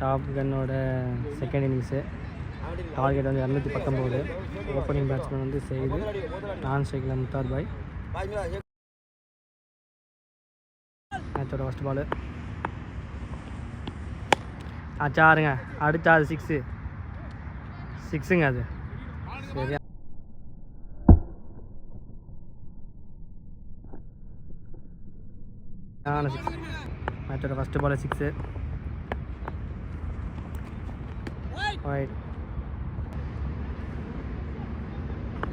Top கன்னோட second innings. Target வந்து 219. Opening batsman வந்து செய்து, நான் ஸ்ட்ரைக்கில் முத்தார் பாய். மேட்சோட ஃபஸ்ட் பாலு ஆச்சாருங்க, அடுத்தா அது 6ங்க. அது சரியா மேட்சோட ஃபஸ்ட்டு பால் 6. ஒயிட்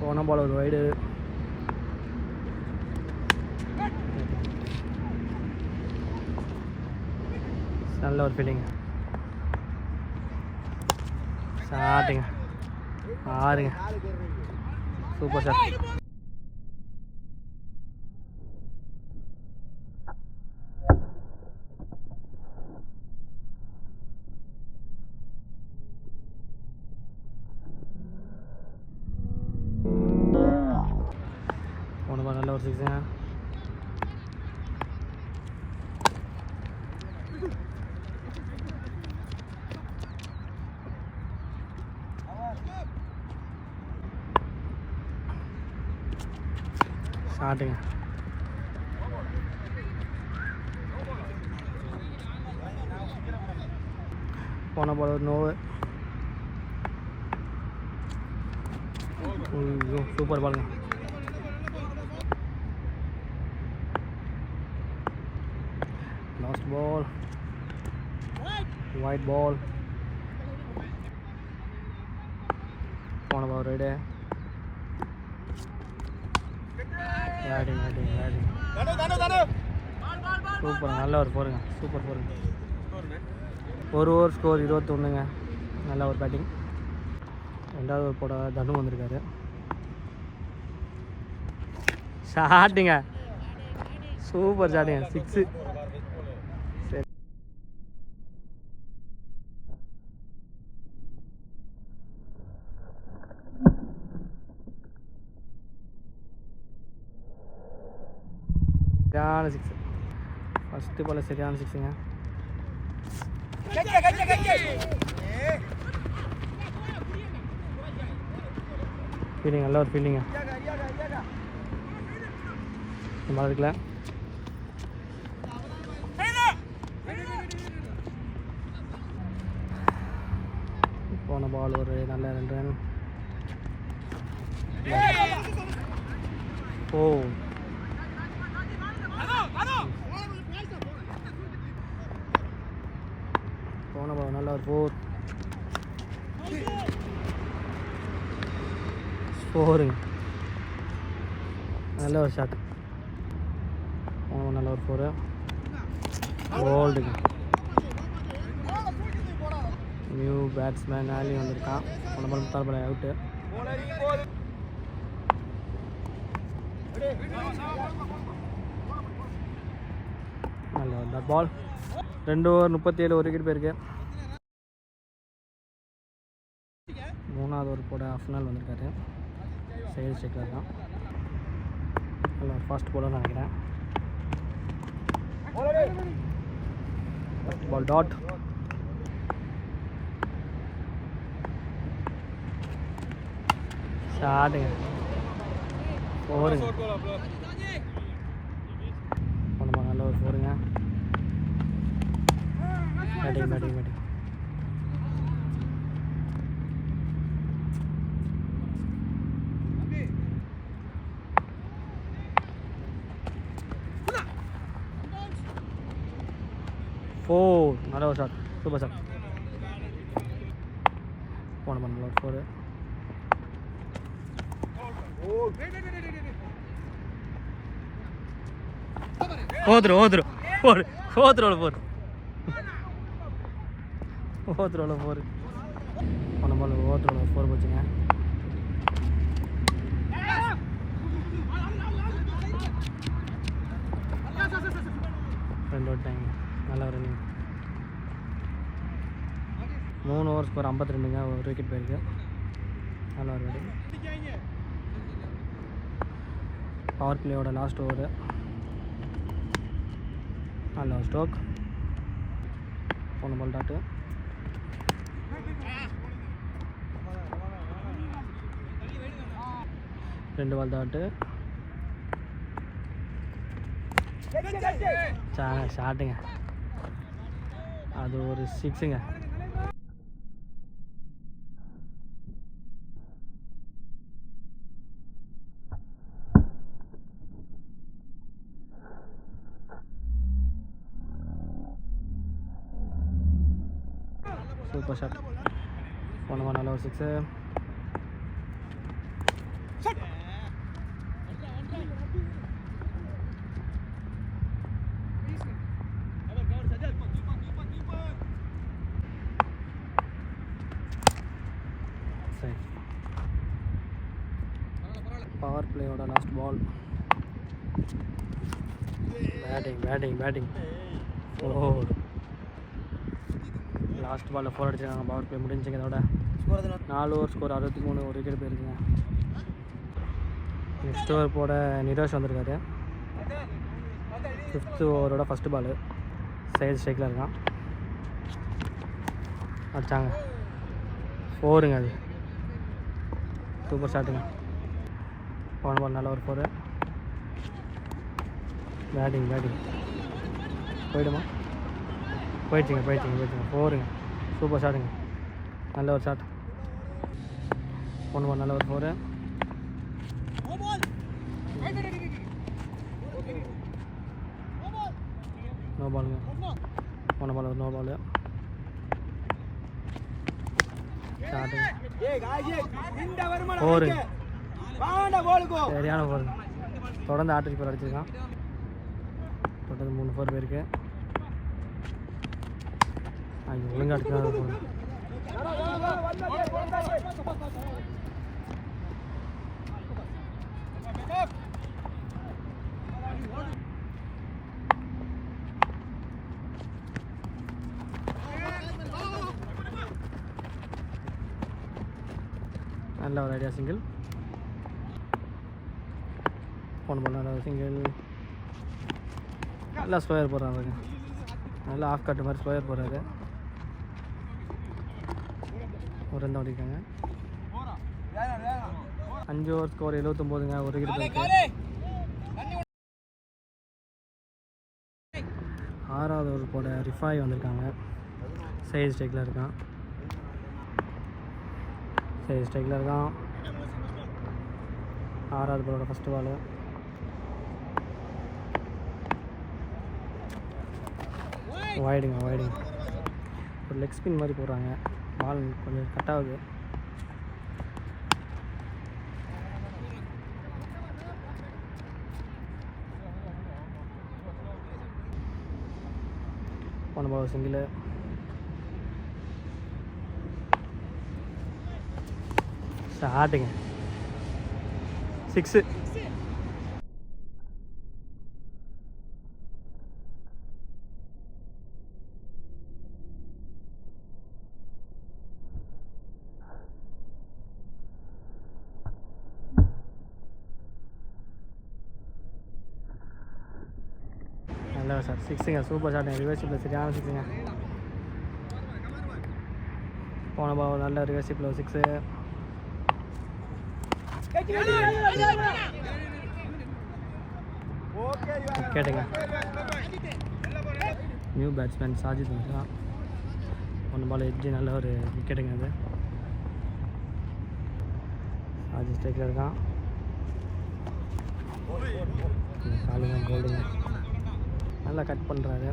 போன பால் ஒரு வைடு. நல்ல ஒரு ஃபீலிங். ஷாட்டுங்க, ஆறுங்க, சூப்பர் ஷாட். போன பால் நல்ல ஒரு 6ங்க. ஷாட்டுங்க. போன பால் ஒரு நோவு. சூப்பர் பாலுங்க. Last ball white ball. போன பால் ரைடு. சூப்பர், நல்ல ஒரு போருங்க, சூப்பர் போருங்க. ஒரு ஓவர் ஸ்கோர் 21ங்க. நல்ல ஒரு பேட்டிங். ரெண்டாவது ஒரு போட தனு வந்திருக்காரு. ஷாட்டுங்க, சூப்பர் ஷாட்டுங்க, 6. சரி, சரியான 6. ஃபஸ்ட்டு பால் சரியான 6ங்க. ஃபீலிங், நல்ல ஒரு ஃபீலிங்க. பால் இருக்குல்ல, போன பால் ஒரு நல்ல 2 ரன். ஓ, போன பால் நல்ல ஒரு 4ங்க. நல்ல ஒரு ஷாட். நல்ல ஒரு 4. கோல்டுங்க. நியூ பேட்ஸ்மேன் ஆலி வந்திருக்கான். போன பால் முத்தார் பால் அவுட்டு. நல்ல ஒரு டாட் பால். 2 ஓவர் 37 ஒரு விக்கெட் போயிருக்கு. மூணாவது ஒரு போட அஃப்னால் வந்திருக்காரு. சைடு ஸ்ட்ரைக்கர் தான். நல்ல ஒரு ஃபாஸ்ட் பாலர் நினைக்கிறேன். First ball dot. ஷாட்டுங்க, 4ங்க. போன பால் நல்ல ஒரு 4ங்க. பேட்டிங். 4. நல்ல ஒரு ஷாட், சூப்பர் ஷாட். போன பால் நல்ல ஒரு 4. ಹೋದ್ರು போன பால் ஓவரோட 4 போச்சுங்க. ரெண்டு ஓட்டாங்க. நல்ல ஒரு ரன்னிங். 3 over score 52ங்க. ஒரு விக்கெட் போயிருக்கு. நல்ல ஒரு பேட்டிங். பவர் பிளேயோட லாஸ்ட் ஓவர். நல்ல ஒரு ஸ்ட்ரோக். போன பால் டாட்டு. ரெண்டு பால் தாட்டு ஷாட்டுங்க, அது ஒரு 6ங்க. Super shot. போன நல்ல ஒரு 6. பவர் பிளேயோட லாஸ்ட் பால். பேட்டிங் ஓ, லாஸ்ட் பாலில் 4 அடிச்சிருக்காங்க. பவர் பிளே முடிஞ்சுங்க. இதோட 4 ஓவர் ஸ்கோர் 63, ஒரு விக்கெட் போயிருக்குங்க. நெக்ஸ்ட் ஓவர் போட நிரோஷ் வந்திருக்காரு. 5th ஓவரோட ஃபஸ்ட்டு பால். சைடு ஸ்ட்ரைக்கில் இருக்கான். அடிச்சாங்க 4ங்க. அது சூப்பர் ஷாட்டுங்க. போன பால் நல்ல ஒரு 4. பேட்டிங் போயிடுமா? போயிடுச்சுங்க 4ங்க. சூப்பர் ஷாட்டுங்க, நல்ல ஒரு ஷாட். போன பால் நல்ல ஒரு 4. நோ பாலுங்க. போன பால் ஒரு நோ பால். ஷாட்டுங்க 4ங்க. சரியான 4. தொடர்ந்து ஆட்டு கீப்பர் அடிச்சிருக்கான். தொடர்ந்து 3 4 பேருக்கு. ஒழுங்காக அடிச்சுதான் போகுது. நல்ல ஒரு ஐடியா. சிங்கிள். போன பால் நல்ல ஒரு சிங்கிள். நல்லா ஸ்லோயர் போடுறாங்க. நல்லா ஆஃப் கட்டு மாதிரி ஸ்லோயர் போடுறாரு. ஒரு ரன் ஓடிக்காங்க. 5 ஓவர் ஸ்கோர் 79ங்க, ஒரு விக்கெட் போயிருக்கு. 6வது ஓவர் போட ரிஃபாய் வந்திருக்காங்க. சைடு ஸ்ட்ரைக்கில் இருக்கான். 6வது பாலோட ஃபஸ்ட்டு பால். வைடுங்க. ஒரு லெக் ஸ்பின் மாதிரி போடுறாங்க. பால் கொஞ்சம் கட் ஆகுது. போன பால் சிங்கிள். ஷாட்டுங்க 6. நல்ல ஷாட். 6ங்க. சூப்பர் ஷாட்டுங்க. ரிவர்சிப்பில் சரியான 6ங்க. போன பால் நல்ல ரிவர்சிப்பில் 6. கேட்டுங்க. நியூ பேட்ஸ்மேன் சாஜித் வந்துட்டான். ஒன்று பால் எட்ஜி நல்ல ஒரு விக்கெட்டுங்க. அது சாஜித் ஸ்ட்ரைக்கில் இருக்கான். காலுங்க கோல்டுங்க. நல்லா கட் பண்ணுறாரு.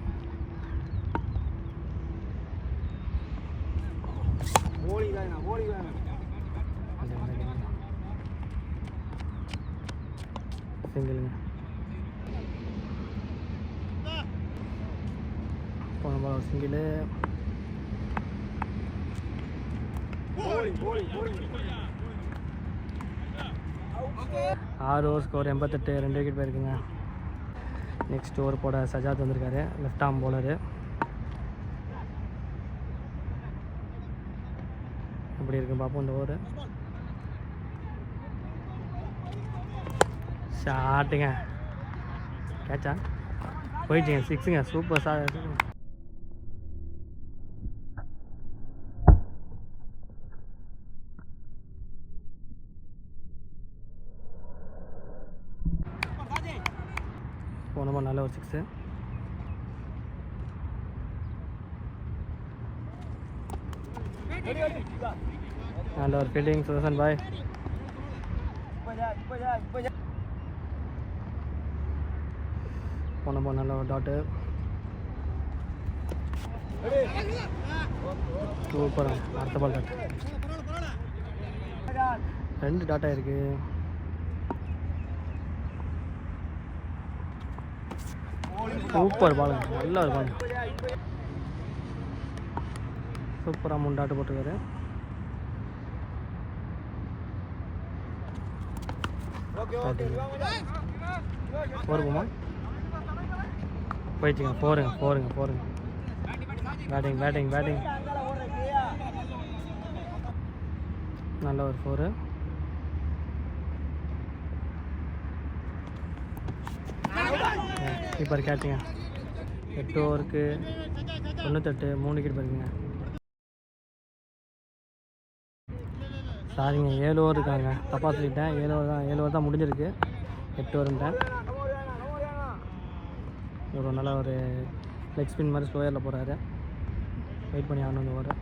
சிங்கிளுங்க. போன ball single. 6 over score 88, 2 wicket போயிருக்குங்க. நெக்ஸ்ட் ஓவர் போட சஜாத் வந்திருக்காரு. Left arm bowler. எப்படி இருக்குன்னு பார்ப்போம் இந்த ஓவர். ஷாட்டுங்க. கேட்சா போயிடுச்சுங்க. 6ங்க. சூப்பர் போன நல்ல ஒரு 6. நல்ல ஒரு ஃபீல்டிங் சுதர்சன் பாய். போன நல்ல ஒரு டாட்டு. சூப்பர். அடுத்த பால் டாட். 2 டாட்டா இருக்கு. சூப்பர் பாலுங்க, நல்ல ஒரு பால். சூப்பராக 3 டாட்டு போட்டுருக்காரு. போருமா போயிடுச்சுங்க. போருங்க. பேட்டிங் நல்ல ஒரு 4. கீப்பர் கேட்சுங்க. 8 ஓவருக்கு 98, 3 விக்கெட் போயிருக்குங்க. சாரிங்க, 7 ஓவர் இருக்காங்க, தப்பாக சொல்லிட்டேன். 7 ஓவர் தான் முடிஞ்சிருக்கு, 8 ஓவருன்ட்டேன். ஒரு நல்ல ஒரு லெக் ஸ்பின் மாதிரி ஸ்லோயரில் போகிறாரு. வெயிட் பண்ணி ஆகணும் இந்த ஓவர்.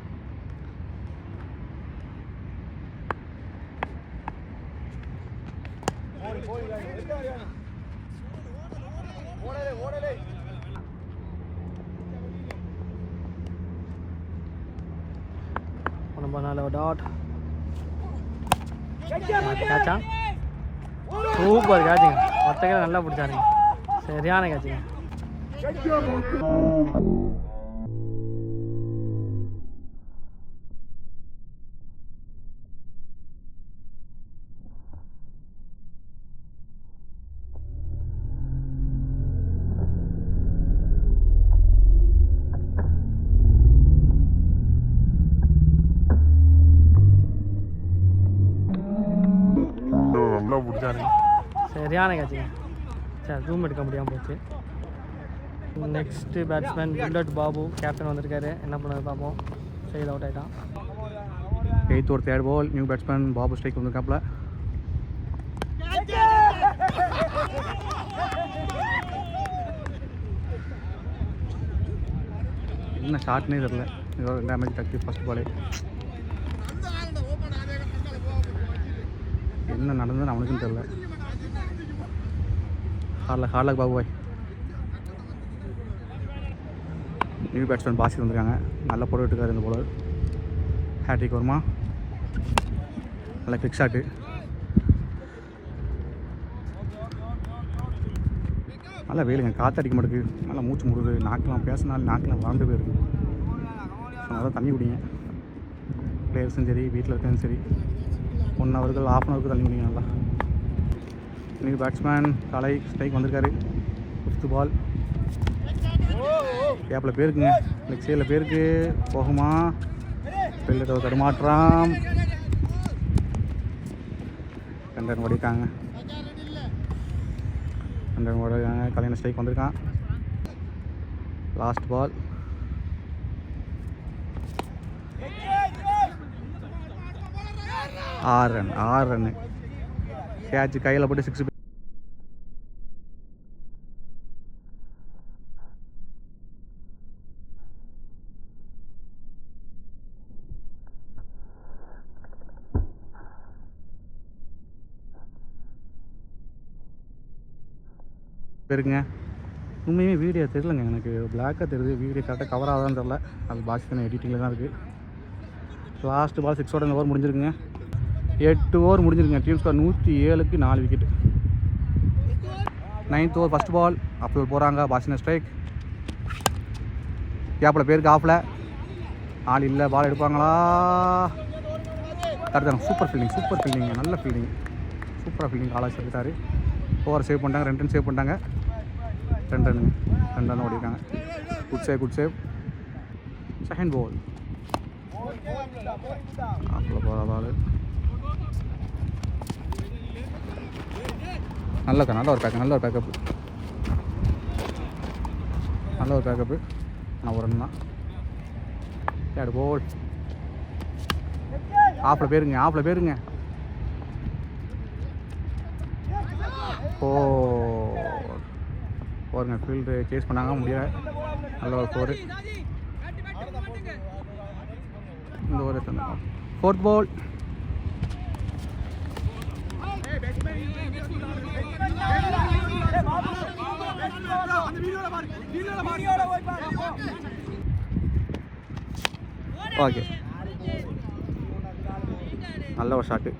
ரொம்ப நல்ல ஒரு டாட். கேட்சா? சூப்பர் கேட்சுங்க. ஒத்தகையில் நல்லா பிடிச்சாருங்க. சரியான கேட்சுங்க. சரியான கேட்சுங்க. சரி, ஜூம் எடுக்க முடியாமல் போச்சு. Next batsman bullet Babu, captain வந்திருக்காரு. என்ன பண்ணது பார்ப்போம். சைடு அவுட் ஆகிட்டான். 8th or 3rd ball, new batsman Babu strike வந்திருக்காப்புல. என்ன ஷார்ட்னே தெரியல. 2 மேட்ச் டக்கு ஃபர்ஸ்ட் பாலே. என்ன நடந்ததுன்னு அவனுக்கும் தெரியல. ஹார்லக் பாபு பாய். நியூ பேட்ஸ்மேன் பாசி வந்திருக்காங்க. நல்லா போட்டுருக்காரு இந்த போலர். ஹேட்ரிக் வருமா? நல்லா கிக் ஷாட்டு. நல்லா வெயிலுங்க, காற்றடிக்க மாட்டேங்குது. நல்லா மூச்சு முடுது. நாக்கெலாம் பேசினாலும் நாக்கெலாம் வறண்டு போயிருக்கு. நல்லா தண்ணி குடிங்க. பிளேயர்ஸும் சரி, வீட்டில் இருக்கிறதும் சரி, 1 ஹவருக்கு 1/2 ஹவருக்கு தண்ணி குடிங்க நல்லா. நியூ பேட்ஸ்மேன் கலை ஸ்ட்ரைக் வந்திருக்காரு. 5th பால். கேப்பில் பேருக்குங்க, லெக் சைடில் பேருக்கு போகுமா? ஃபீல்டர் தடுமாற்றம். 2 ரன் ஓடிக்காங்க. கலைஞர் ஸ்ட்ரைக் வந்திருக்கான். Last ball. 6 ரன். கேட்ச் கையில் போட்டு 6. பேருங்க. உண்மையுமே வீடியோ தெரியலங்க, எனக்கு பிளாக்காக தெரியுது. வீடியோ கரெக்டாக கவர் ஆகாதான் தெரில. அது பாக்ஸ் தானே எடிட்டிங்கில் தான் இருக்குது. லாஸ்ட் பால் 6 ஓவர் இந்த ஓவர் முடிஞ்சிருக்குங்க. 8 ஓவர் முடிஞ்சிருக்குங்க. டீம் ஸ்கோர் 107க்கு 4 wicket. 9th over first ball. Abdul போகிறாங்க. பாசின ஸ்ட்ரைக். கேப்பில் பேருக்கு ஆஃபில். ஆள் இல்லை. பால் எடுப்பாங்களா? கரெக்டாக. Super fielding. நல்ல ஃபீல்டிங். சூப்பராக ஃபீல்டிங் ஆளாக எடுத்தார். ஓவர் சேவ் பண்ணிட்டாங்க. 2 ரன் சேவ் பண்ணிட்டாங்க. 2 ரன் ஓடிருக்காங்க. Good save. Second ball. ஆஃபில் போகிற பால். நல்ல ஒரு பேக்கப்பு. நான் 1 ரன் தான். 3rd பால். ஆஃபில் பேருங்க. போருங்க ஃபீல்டு சேஸ் பண்ணாங்க முடியல. நல்ல ஒரு 4. இந்த ஒரு 4th பால். ஓகே, நல்ல ஒரு shot.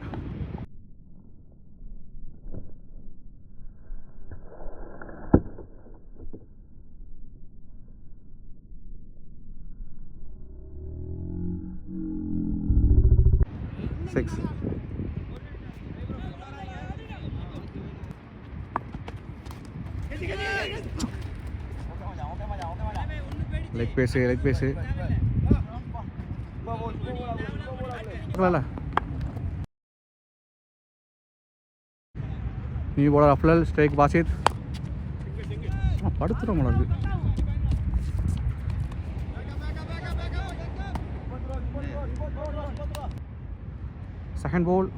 Six. Leg pace new bowler அஃப்லல். ஸ்ட்ரைக் பாசித். படுத்துகிறோம் உங்களுக்கு. Second ball.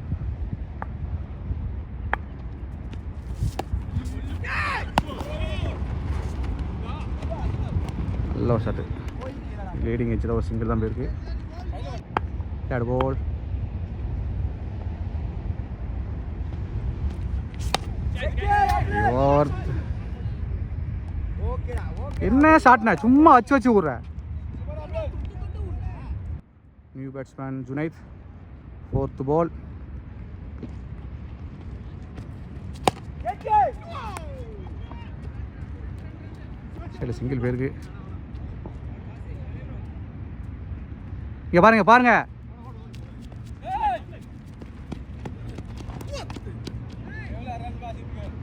நல்ல ஒரு ஷாட்டு. லீடிங் எட்ஜில் ஒரு சிங்கிள் தான் போயிருக்கு. Third ball. என்ன ஷாட்னா, சும்மா வச்சு விட்ற. New batsman Junaid. 4th ball. சரி, சிங்கிள் பேருக்கு. இங்கே பாருங்க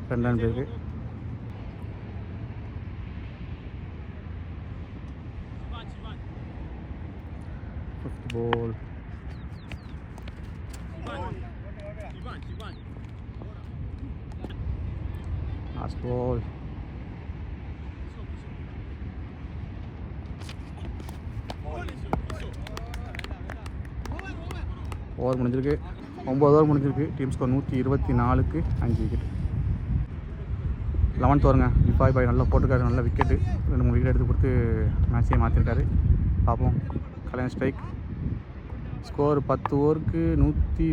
2 ரன் பேருக்கு. Fifth ball. Last ball. Over முடிஞ்சிருக்கு. 9 ஓவர் முடிஞ்சிருக்கு. டீம் ஸ்கோர் 124க்கு 5 விக்கெட். 11th ஓவருங்க. இஃபாய் பாய் நல்லா போட்டிருக்காரு. நல்ல விக்கெட்டு. 2-3 விக்கெட் எடுத்து கொடுத்து மேட்சையே மாற்றிருக்காரு. பார்ப்போம். கல்யாண் ஸ்ட்ரைக். ஸ்கோர் 10 ஓவருக்கு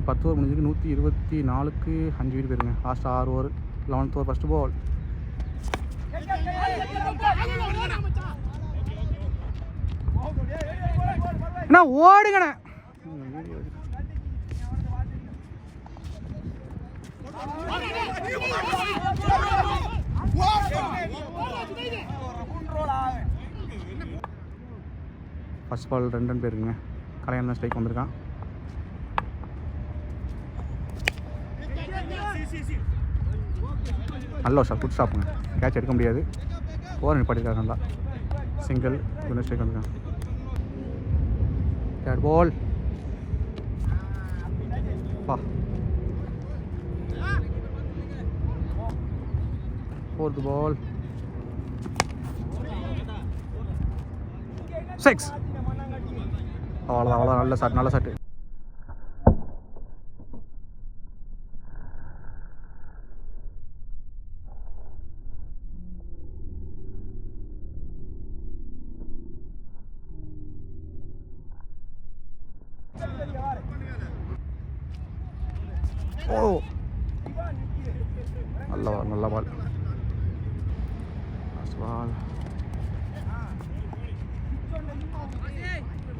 10 ஓவர் முடிஞ்சிருக்கு. 124க்கு 5 விக்கெட் போயிருங்க. Last 6 over. 11th over first ball. அண்ணா ஓடுங்கண்ணே. ஃபர்ஸ்ட் பால் 2 ரன் போயிருக்குங்க. கலையன் தான் ஸ்ட்ரைக் வந்திருக்கான். நல்ல ஒரு ஷாட். குட் ஸ்டாப்புங்க. கேட்ச் எடுக்க முடியாது. ஓவர் நிப்பாட்டிருக்காரு நல்லா. சிங்கிள். ஸ்ட்ரைக் வந்திருக்கான். Third ball. பா. 4th பால். 6. அவ்வளோதான். நல்ல ஷாட்டு. ஓ, நல்ல பால்.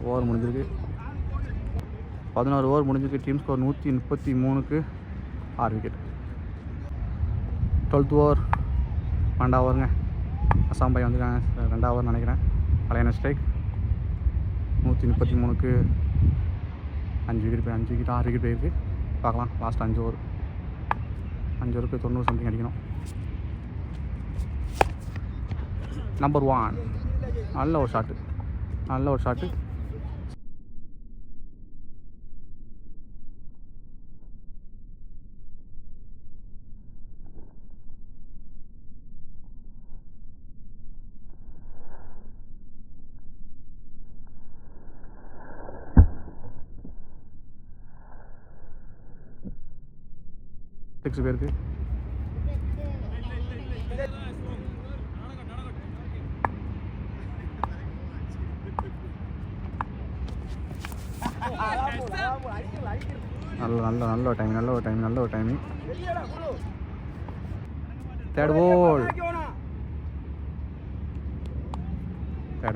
ஓவர் முடிஞ்சிருக்கு. 11 ஓவர் முடிஞ்சிருக்கு. டீம் ஸ்கோர் 133க்கு 6 விக்கெட். 12th over. 2 ஓவருங்க. அசாம் பாய் வந்துருக்காங்க. 2 ஓவர் நினைக்கிறேன். கலையான ஸ்ட்ரைக். 133க்கு 5 விக்கெட் 6 விக்கெட் போயிருக்கு. பார்க்கலாம். Last 5 over. 5 ஓவருக்கு 90 சம்திங் அடிக்கணும். நம்பர் 1. நல்ல ஒரு ஷாட்டு. சிக்ஸ் பேருக்கு. நல்ல ஒரு டைமிங். Third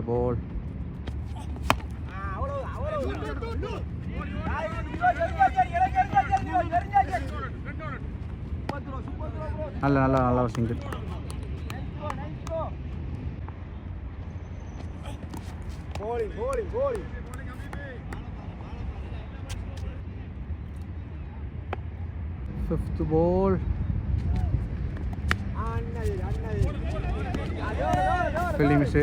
ball. நல்ல ஒரு single. Fifth ball. Fielding miss.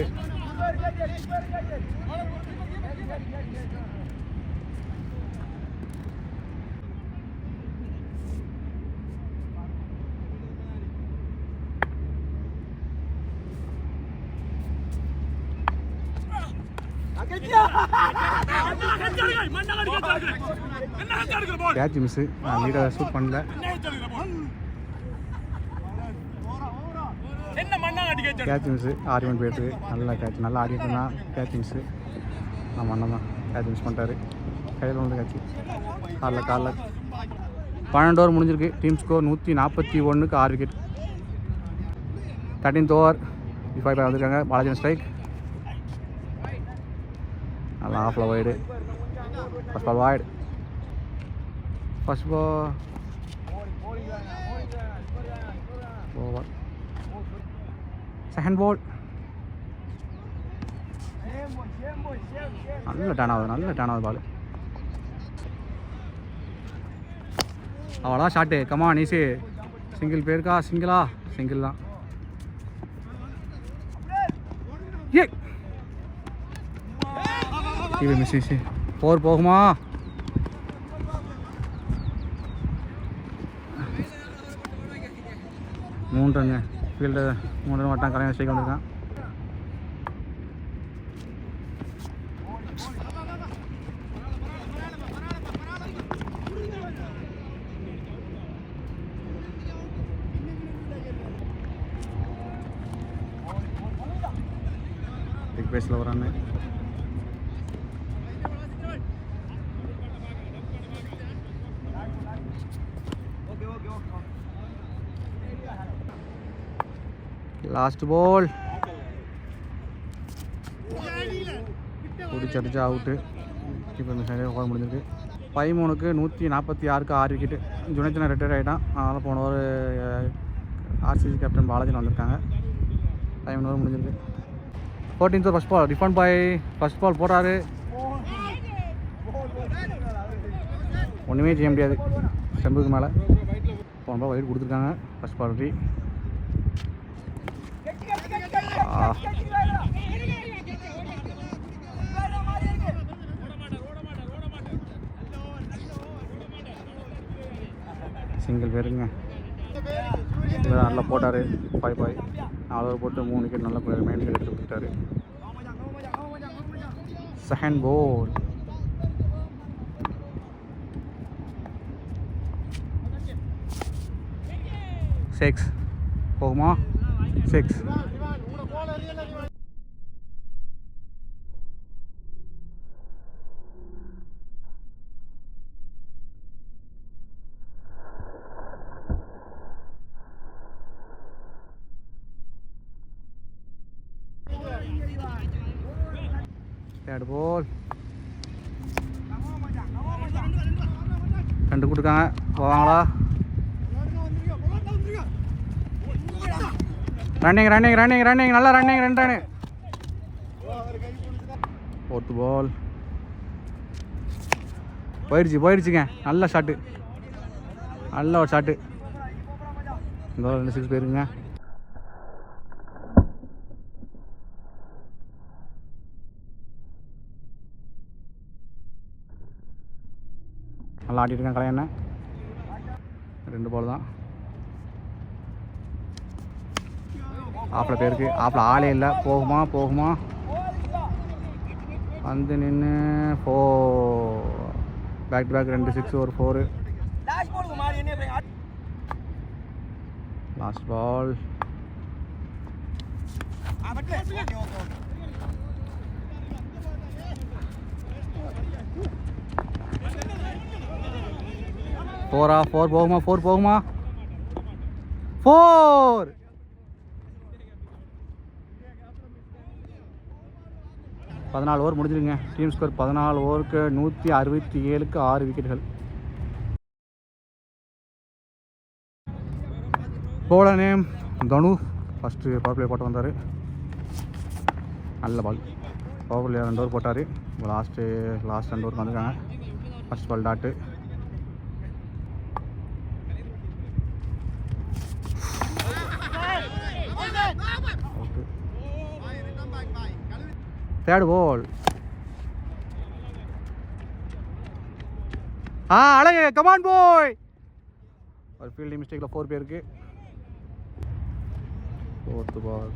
Catch miss. லீடரை ஷூட் பண்ணல. Catch miss. 6 ரன் போயிட்டு நல்லா கேட்ச் நல்லா ஆடிட்டு இருந்தான். Catch miss. நம்ம அண்ணன் தான் கேட்ச் மிஸ் பண்ணிட்டாரு. கையில் வந்து கேட்ச் காலில் 12 ஓவர் முடிஞ்சிருக்கு. டீம் ஸ்கோர் 141க்கு 6 விக்கெட். 13th ஓவர் 55 வந்திருக்காங்க. பாலாஜி ஸ்ட்ரைக். நல்லா ஆஃபில் wide. First ball wide. Over. Second ball. நல்ல டர்ன் ஆகுது பால். அவ்வளோ ஷாட்டு. Come on easy. சிங்கிள் பேருக்கா? சிங்கிள் தான். ஏ டிவி மிஸ். 4 போகுமா? மூணு ரன்னு ஃபீல்டு. 3 ரன் வட்டான். கலைஞர் ஸ்ட்ரைக் வந்திருக்கான். பிக் பேஸில் ஒரு ரன்னு. Last ball. பிடிச்சடிச்சா அவுட்டு. இப்போ இந்த சைடு ஓவர் முடிஞ்சிருக்கு. 13க்கு 146க்கு 6 விக்கெட்டு. ஜுனைத்னா ரிட்டையர் ஆகிட்டான். அதனால் போன ஒரு ஆர்சிசி கேப்டன் பாலாஜி வந்திருக்காங்க. 11 ஓவர் முடிஞ்சிருக்கு. 14th first ball. டிஃபன் பாய் ஃபர்ஸ்ட் பால் போடுறாரு. ஒன்றுமே செய்ய முடியாது. ஸ்டெம்புக்கு மேலே போன பால் வைட் கொடுத்துருக்காங்க. ஃபர்ஸ்ட் பால் ரீ. சிங்கிள் பேருங்க. நல்லா போட்டார். 5 4 ஓவர் போட்டு 3 விக்கெட் நல்லா மெயின் விக்கெட் எடுத்து கொடுத்துட்டாரு. Second ball. சிக்ஸ் போகுமா? 6. தேர்ட் பால். 2 கொடுக்காங்க. போவாங்களா? ரன்னிங் நல்லா ரன்னிங். 2 ரன்னு. ஃபோர்த் பால். போயிடுச்சுங்க. நல்ல ஷாட்டு. நல்ல ஒரு ஷாட்டு. இந்த 2 6 போயிருக்குங்க. நல்லா ஆடிட்டு இருக்கேன் கலையண்ணன். 2 பால் தான். ஆப்பில் போயிருக்கு. ஆப்பில் ஆளே இல்லை. போகுமா வந்து நின்று 4. பேக் டு பேக் 2 6 ஒரு 4. Last ball. 4 போகுமா 4 போகுமா 4. பதினாலு ஓவர் முடிஞ்சிருங்க. டீம் ஸ்கோர் 14 ஓவருக்கு 167க்கு 6 விக்கெட்டுகள். Bowler name Dhanu. First power play போட்டு வந்தார். நல்ல பால். பவர் பிளே 2 ஓவர் போட்டார். லாஸ்ட் 2 ஓவருக்கு வந்துருக்காங்க. First ball dot. Third ball. அழகு. கமான் போய். ஒரு ஃபீல்டிங் மிஸ்டேக்கில் 4 பேருக்கு. ஃபோர்த்து பால்.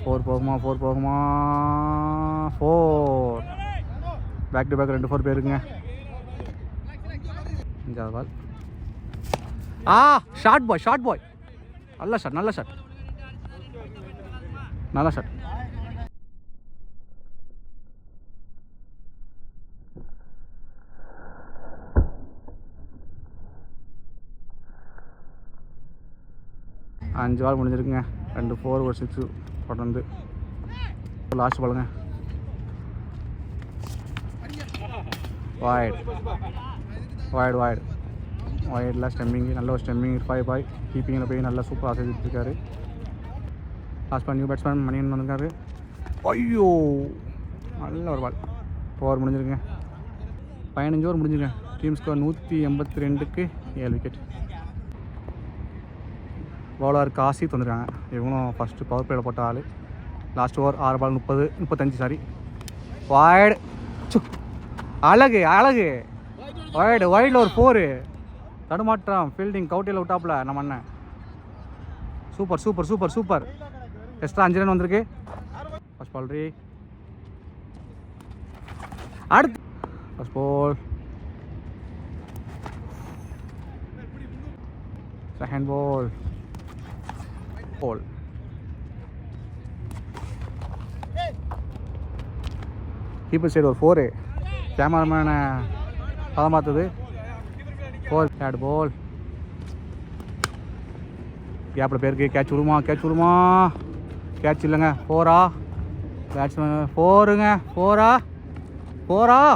4 போகுமா 4. பேக் டு பேக் 2 4 பேருக்குங்க. 5வது பால். ஷார்ட் பாய். நல்ல ஷாட். 5 பால் முடிஞ்சிருக்குங்க. 2 4 ஒரு 6 தொடர்ந்து. லாஸ்ட் பாலுங்க. வாய்டில் ஸ்டெம்மிங். நல்ல ஒரு ஸ்டெம்மிங். 5 பாய். கீப்பிங்கில் போய் நல்லா சூப்பராக செஞ்சுருக்காரு. Last ball new batsman Maniyan வந்திருக்காரு. ஐயோ நல்ல ஒரு பால். 4 முடிஞ்சிருக்குங்க. 15 ஓவர் முடிஞ்சிருங்க. டீம் ஸ்கோர் 182க்கு 7 விக்கெட். பவுலர் காசித் வந்துருக்காங்க. இவங்களும் ஃபஸ்ட்டு பவர் பிளேயில் போட்ட ஆள். Last over 6 ball 35 sorry. Wide. அழகு. வைடில் ஒரு 4. தடுமாற்றம். ஃபீல்டிங் கவுட்டியில் விட்டாப்புல நம்ம அண்ணன். சூப்பர். எக்ஸ்ட்ரா 5 ரன் வந்திருக்கு. ஃபஸ்ட் பால் ரீ. அடுத்து first ball. Second ball. Keeper side ஒரு 4. கேமராமேனை பதம் பார்த்தது. 4. Third ball. கேப்பில் பேருக்கு கேட்ச் விடுமா. கேட்ச் இல்லைங்க. 4 பேட்ஸ்மேன் 4ங்க. 4 பால்.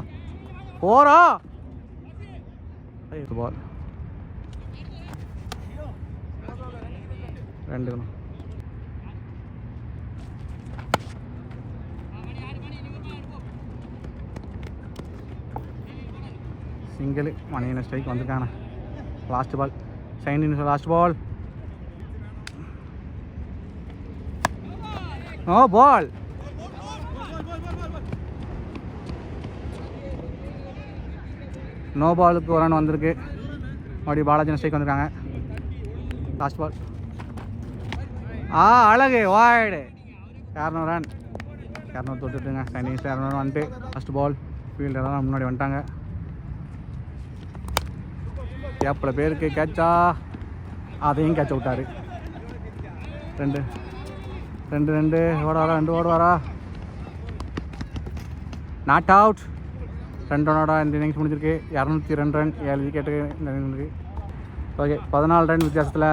2 சிங்கிள். மணியன் ஸ்ட்ரைக் வந்திருக்காங்க. Last ball. சைன் லாஸ்ட் பால். பால். நோ பாலுக்கு ஒரு ரன் வந்திருக்கு. மறுபடியும் பாலாஜி ஸ்ட்ரைக் வந்திருக்காங்க. Last ball. அழகு. வாய்டு. 200 ரன். 200 தொட்டுட்டுங்க. சைனிங்ஸ் 200 வந்துட்டு. ஃபஸ்ட் பால். ஃபீல்டெல்லாம் முன்னாடி வந்துட்டாங்க. கேப்பில் பேருக்கு கேட்சா. அதையும் கேட்ச விட்டார். 2 ஓடுவாரா. Not out. 2 ரனோட இந்த இன்னிங்ஸ் முடிஞ்சிருக்கு. 202 ரன் 7 விக்கெட்டு இருக்கு. ஓகே. 14 ரன் வித்தியாசத்தில்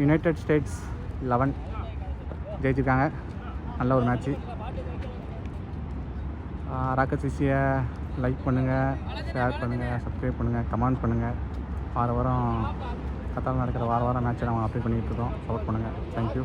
யுனைடெட் ஸ்டேட்ஸ் 11 ஜெயிச்சிருக்காங்க. நல்ல ஒரு மேட்ச்சு. ராக்கெட் சிசியை லைக் பண்ணுங்கள், ஷேர் பண்ணுங்கள், சப்ஸ்கிரைப் பண்ணுங்கள், கமெண்ட் பண்ணுங்கள். வாரம் கத்தால் நடக்கிற வாரம் மேட்ச்சை நம்ம அப்டேட் பண்ணிகிட்டு இருக்கோம். சப்போர்ட் பண்ணுங்கள். தேங்க்யூ.